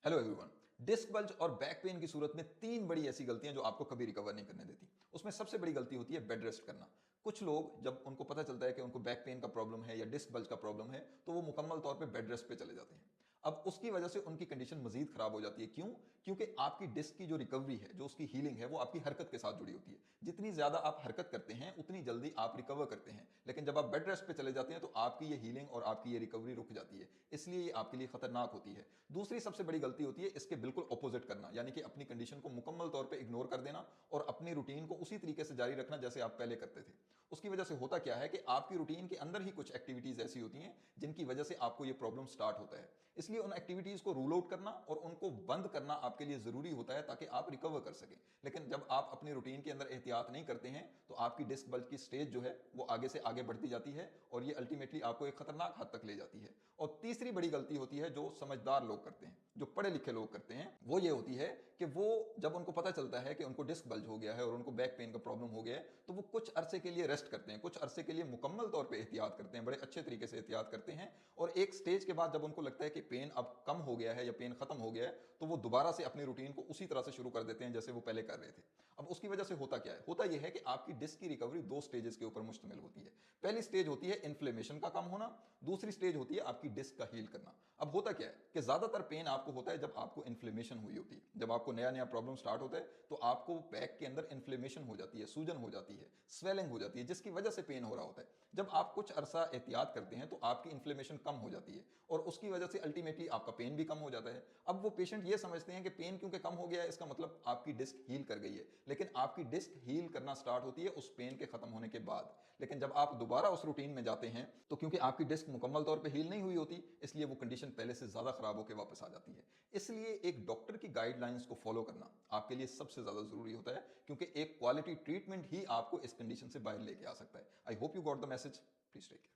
Hello everyone. Disc bulge और back pain की सूरत में तीन बड़ी ऐसी गलतियां जो आपको कभी रिकवर नहीं करने देती। उसमें सबसे बड़ी गलती होती है बेड रेस्ट करना। कुछ लोग जब उनको पता चलता है कि उनको बैक पेन का प्रॉब्लम है या डिस्क बल्ज का प्रॉब्लम है तो वो मुकम्मल तौर पे बेड रेस्ट पे चले जाते हैं। अब उसकी वजह से उनकी कंडीशन मजीद खराब हो जाती है। क्यों? क्योंकि आपकी डिस्क की जो रिकवरी है, जो उसकी हीलिंग है, वो आपकी हरकत के साथ जुड़ी होती है। जितनी ज्यादा आप हरकत करते हैं उतनी जल्दी आप रिकवर करते हैं, लेकिन जब आप बेड रेस्ट पे चले जाते हैं तो आपकी ये हीलिंग और आपकी ये रिकवरी रुक जाती है। इसलिए ये आपके लिए खतरनाक होती है। दूसरी सबसे बड़ी गलती होती है इसके बिल्कुल ऑपोजिट करना, यानी कि अपनी कंडीशन को मुकम्मल तौर पे इग्नोर कर देना और अपनी रूटीन को उसी तरीके से जारी रखना जैसे आप पहले करते थे। उसकी वजह से होता क्या है कि आपकी रूटीन के अंदर ही कुछ एक्टिविटीज ऐसी होती हैं जिनकी वजह से आपको ये प्रॉब्लम स्टार्ट होता है। इसलिए उन एक्टिविटीज को रूल आउट करना और उनको बंद करना आपके लिए जरूरी होता है ताकि आप रिकवर कर सकें। लेकिन जब आप अपनी रूटीन के अंदर एहतियात नहीं करते हैं तो आपकी डिस्क बल्ज की स्टेज जो है वो आगे से आगे बढ़ती जाती है और ये अल्टीमेटली आपको एक खतरनाक हद तक ले जाती है। और तीसरी बड़ी गलती होती है जो समझदार लोग करते हैं, जो पढ़े लिखे लोग करते हैं, वो ये होती है कि वो जब उनको पता चलता है कि उनको डिस्क बल्ज हो गया है और उनको बैक पेन का प्रॉब्लम हो गया है तो वो कुछ अरसे के लिए रेस्ट करते हैं, कुछ अरसे के लिए मुकम्मल तौर पे एहतियात करते हैं, बड़े अच्छे तरीके से एहतियात करते हैं। और एक स्टेज के बाद जब उनको लगता है कि पेन अब कम हो गया है या पेन खत्म हो गया है तो वो दोबारा से अपनी रूटीन को उसी तरह से शुरू कर देते हैं जैसे वो पहले कर रहे थे। अब उसकी वजह से होता क्या है? होता यह है कि आपकी डिस्क की रिकवरी दो स्टेजेस के ऊपर मुश्तमिल होती है। पहली स्टेज होती है इन्फ्लेमेशन का कम होना, दूसरी स्टेज होती है आपकी डिस्क का हील करना। अब होता क्या है कि ज्यादातर पेन आपको होता है जब आपको इन्फ्लेमेशन हुई होती है। जब आपको नया नया प्रॉब्लम स्टार्ट होता है तो आपको बैक के अंदर इन्फ्लेमेशन हो जाती है, सूजन हो जाती है, स्वेलिंग हो जाती है, जिसकी वजह से पेन हो रहा होता है। जब आप कुछ अरसा एहतियात करते हैं तो आपकी इन्फ्लेमेशन कम हो जाती है और उसकी वजह से अल्टीमेटली आपका पेन भी कम हो जाता है। अब वो पेशेंट ये समझते हैं कि पेन क्योंकि कम हो गया है इसका मतलब आपकी डिस्क हील कर गई है, लेकिन आपकी डिस्क हील करना स्टार्ट होती है उस पेन के खत्म होने के बाद। लेकिन जब आप दोबारा उस रूटीन में जाते हैं तो क्योंकि आपकी डिस्क मुकम्मल तौर पे हील नहीं हुई होती, इसलिए वो कंडीशन पहले से ज्यादा खराब होकर वापस आ जाती है। इसलिए एक डॉक्टर की गाइडलाइंस को फॉलो करना आपके लिए सबसे ज्यादा जरूरी होता है, क्योंकि एक क्वालिटी ट्रीटमेंट ही आपको इस कंडीशन से बाहर लेके आ सकता है। I hope you got the message. Please take care.